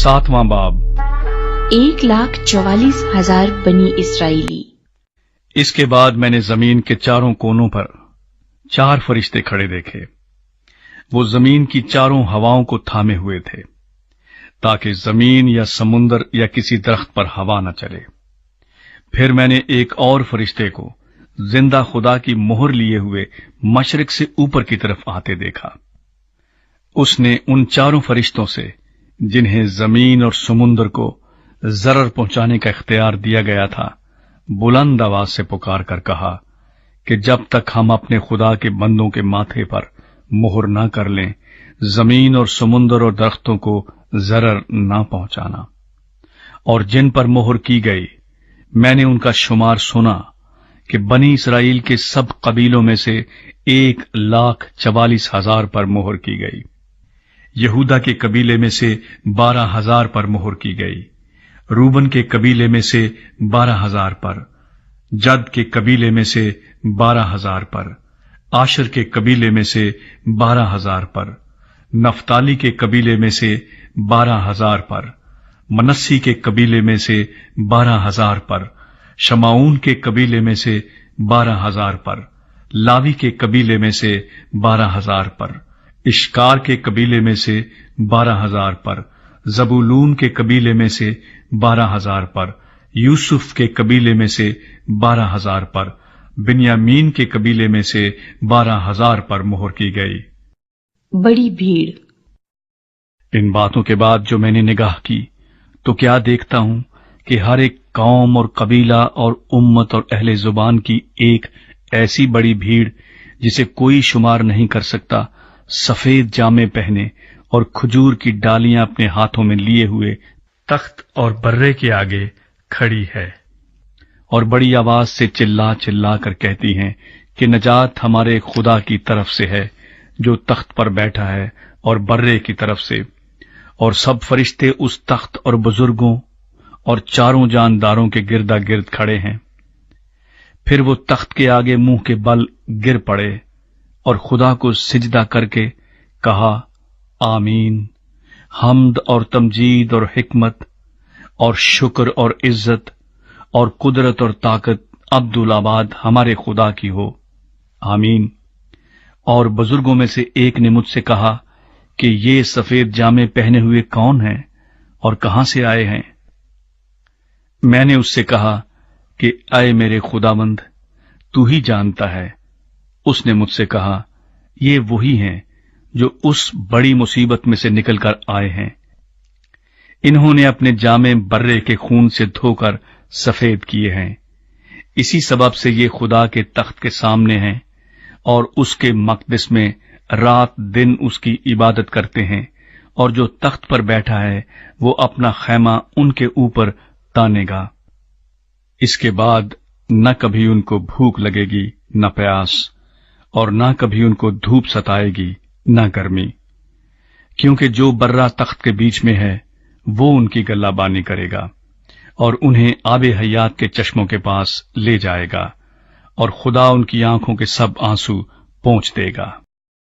7वां बाब। 1,44,000 बनी इसराइली। इसके बाद मैंने जमीन के चारों कोनों पर 4 फरिश्ते खड़े देखे। वो जमीन की चारों हवाओं को थामे हुए थे, ताकि जमीन या समुंदर या किसी दरख्त पर हवा न चले। फिर मैंने एक और फरिश्ते को जिंदा खुदा की मोहर लिए हुए मशरिक से ऊपर की तरफ आते देखा। उसने उन चारों फरिश्तों से, जिन्हें जमीन और समुंदर को जरर पहुंचाने का इख्तियार दिया गया था, बुलंद आवाज से पुकार कर कहा कि जब तक हम अपने खुदा के बंदों के माथे पर मोहर न कर लें, जमीन और समुंदर और दरख्तों को जरर न पहुंचाना। और जिन पर मोहर की गई, मैंने उनका शुमार सुना कि बनी इसराइल के सब कबीलों में से 1,44,000 पर मोहर की गई। यहूदा के कबीले में से 12,000 पर मोहर की गई, रूबन के कबीले में से 12,000 पर, जद के कबीले में से 12,000 पर, आशर के कबीले में से 12,000 पर, नफ्ताली के कबीले में से 12,000 पर, मनस्सी के कबीले में से 12,000 पर, शमाऊन के कबीले में से 12,000 पर, लावी के कबीले में से 12,000 पर, इश्कार के कबीले में से 12,000 पर, जबूलून के कबीले में से 12,000 पर, यूसुफ के कबीले में से 12,000 पर, बिन्यामीन के कबीले में से 12,000 पर मोहर की गई। बड़ी भीड़। इन बातों के बाद जो मैंने निगाह की, तो क्या देखता हूं कि हर एक कौम और कबीला और उम्मत और अहले जुबान की एक ऐसी बड़ी भीड़, जिसे कोई शुमार नहीं कर सकता, सफेद जामे पहने और खजूर की डालियां अपने हाथों में लिए हुए तख्त और बर्रे के आगे खड़ी है, और बड़ी आवाज से चिल्ला चिल्ला कर कहती हैं कि नजात हमारे खुदा की तरफ से है, जो तख्त पर बैठा है, और बर्रे की तरफ से। और सब फरिश्ते उस तख्त और बुजुर्गों और चारों जानदारों के गिरदा गिर्द खड़े हैं। फिर वो तख्त के आगे मुंह के बल गिर पड़े और खुदा को सिजदा करके कहा, आमीन। हम्द और तमजीद और हिकमत और शुक्र और इज्जत और कुदरत और ताकत अब्दुल-आबाद हमारे खुदा की हो, आमीन। और बुजुर्गों में से एक ने मुझसे कहा कि ये सफेद जामे पहने हुए कौन हैं और कहां से आए हैं? मैंने उससे कहा कि ऐ मेरे खुदावंद, तू ही जानता है। उसने मुझसे कहा, ये वही हैं जो उस बड़ी मुसीबत में से निकलकर आए हैं। इन्होंने अपने जामे बर्रे के खून से धोकर सफेद किए हैं। इसी सबब से ये खुदा के तख्त के सामने हैं और उसके मकदस में रात दिन उसकी इबादत करते हैं, और जो तख्त पर बैठा है वो अपना खैमा उनके ऊपर तानेगा। इसके बाद न कभी उनको भूख लगेगी न प्यास, और न कभी उनको धूप सताएगी न गर्मी, क्योंकि जो बर्रा तख्त के बीच में है वो उनकी गल्लाबानी करेगा और उन्हें आबे हयात के चश्मों के पास ले जाएगा, और खुदा उनकी आंखों के सब आंसू पोंछ देगा।